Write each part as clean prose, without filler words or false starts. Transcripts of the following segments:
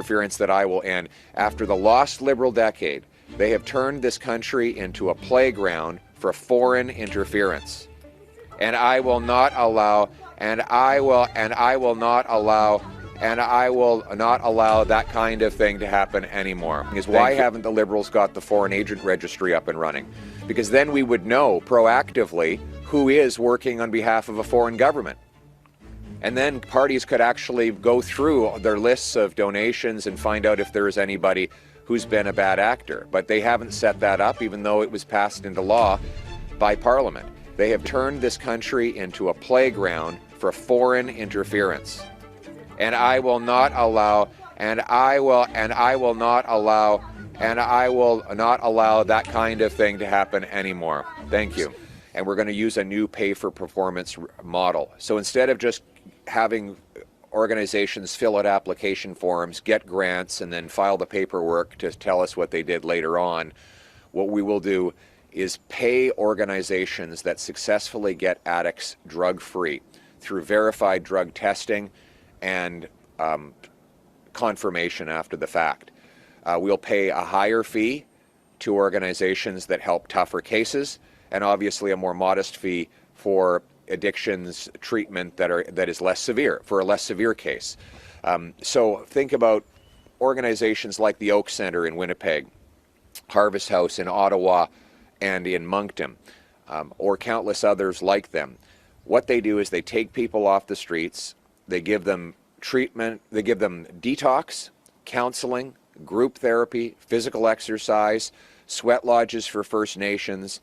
interference that I will end. After the lost Liberal decade, they have turned this country into a playground for foreign interference. And I will not allow, and I will not allow that kind of thing to happen anymore. Because why haven't the Liberals got the foreign agent registry up and running? Because then we would know proactively who is working on behalf of a foreign government. And then parties could actually go through their lists of donations and find out if there is anybody who's been a bad actor. But they haven't set that up, even though it was passed into law by Parliament. They have turned this country into a playground for foreign interference. And I will not allow, and I will not allow that kind of thing to happen anymore. Thank you. And we're going to use a new pay-for-performance model. So instead of just having organizations fill out application forms, get grants, and then file the paperwork to tell us what they did later on, what we will do is pay organizations that successfully get addicts drug-free through verified drug testing and confirmation after the fact. We'll pay a higher fee to organizations that help tougher cases, and obviously a more modest fee for addictions treatment that is less severe, for a less severe case. So think about organizations like the Oak Centre in Winnipeg, Harvest House in Ottawa and in Moncton, or countless others like them. What they do is they take people off the streets, they give them treatment, they give them detox, counseling, group therapy, physical exercise, sweat lodges for First Nations,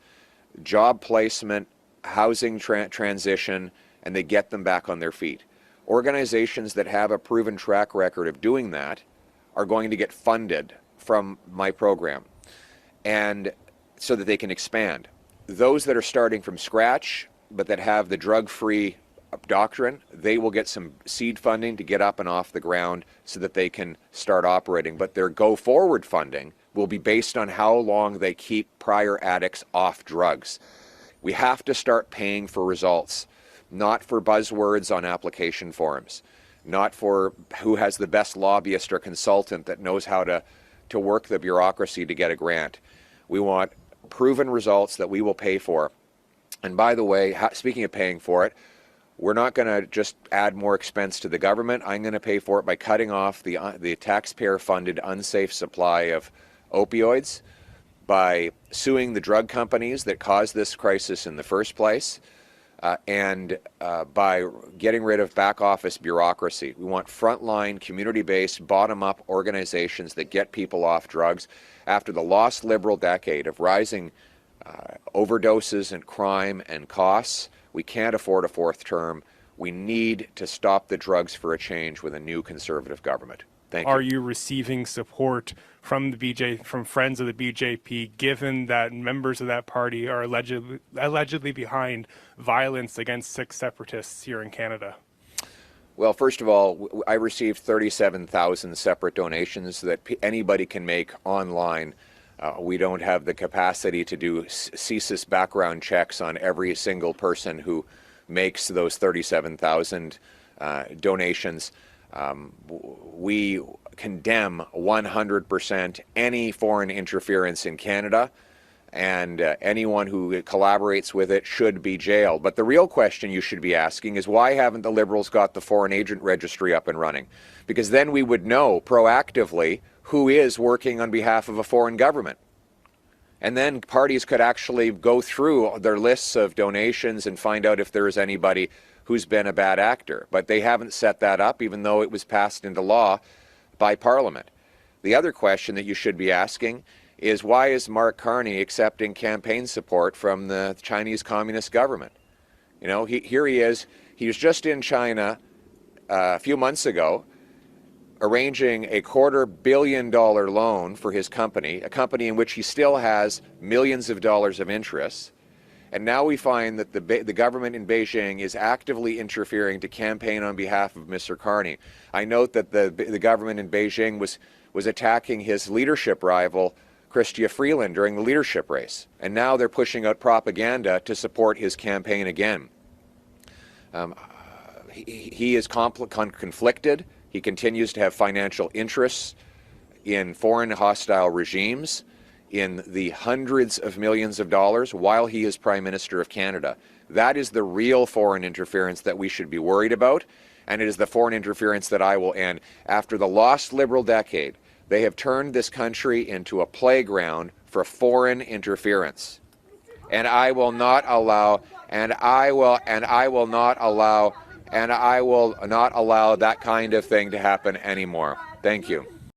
job placement, housing transition, and they get them back on their feet. Organizations that have a proven track record of doing that are going to get funded from my program, and so that they can expand. Those that are starting from scratch, but that have the drug-free doctrine, they will get some seed funding to get up and off the ground so that they can start operating. But their go-forward funding will be based on how long they keep prior addicts off drugs. We have to start paying for results, not for buzzwords on application forms, not for who has the best lobbyist or consultant that knows how to work the bureaucracy to get a grant. We want proven results that we will pay for. And by the way, speaking of paying for it, we're not going to just add more expense to the government. I'm going to pay for it by cutting off the taxpayer-funded unsafe supply of opioids, by suing the drug companies that caused this crisis in the first place, and by getting rid of back office bureaucracy. We want frontline, community-based, bottom-up organizations that get people off drugs. After the lost Liberal decade of rising overdoses and crime and costs, we can't afford a fourth term. We need to stop the drugs for a change with a new Conservative government. Thank you. Are you receiving support from from friends of the BJP, given that members of that party are allegedly behind violence against Sikh separatists here in Canada? Well, first of all, I received 37,000 separate donations that anybody can make online. We don't have the capacity to do CSIS background checks on every single person who makes those 37,000 donations. We condemn 100% any foreign interference in Canada, and anyone who collaborates with it should be jailed. But the real question you should be asking is, why haven't the Liberals got the foreign agent registry up and running? Because then we would know proactively who is working on behalf of a foreign government. And then parties could actually go through their lists of donations and find out if there is anybody who's been a bad actor. But they haven't set that up, even though it was passed into law by Parliament. The other question that you should be asking is, why is Mark Carney accepting campaign support from the Chinese Communist government? You know, here he is. He was just in China a few months ago, arranging a $250 million loan for his company, a company in which he still has millions of dollars of interest. And now we find that the government in Beijing is actively interfering to campaign on behalf of Mr. Carney. I note that the government in Beijing was attacking his leadership rival, Chrystia Freeland, during the leadership race. And now they're pushing out propaganda to support his campaign again. He is conflicted. He continues to have financial interests in foreign hostile regimes in the hundreds of millions of dollars while he is Prime Minister of Canada. That is the real foreign interference that we should be worried about, and it is the foreign interference that I will end. After the lost Liberal decade, they have turned this country into a playground for foreign interference. And I will not allow, and I will not allow that kind of thing to happen anymore. Thank you.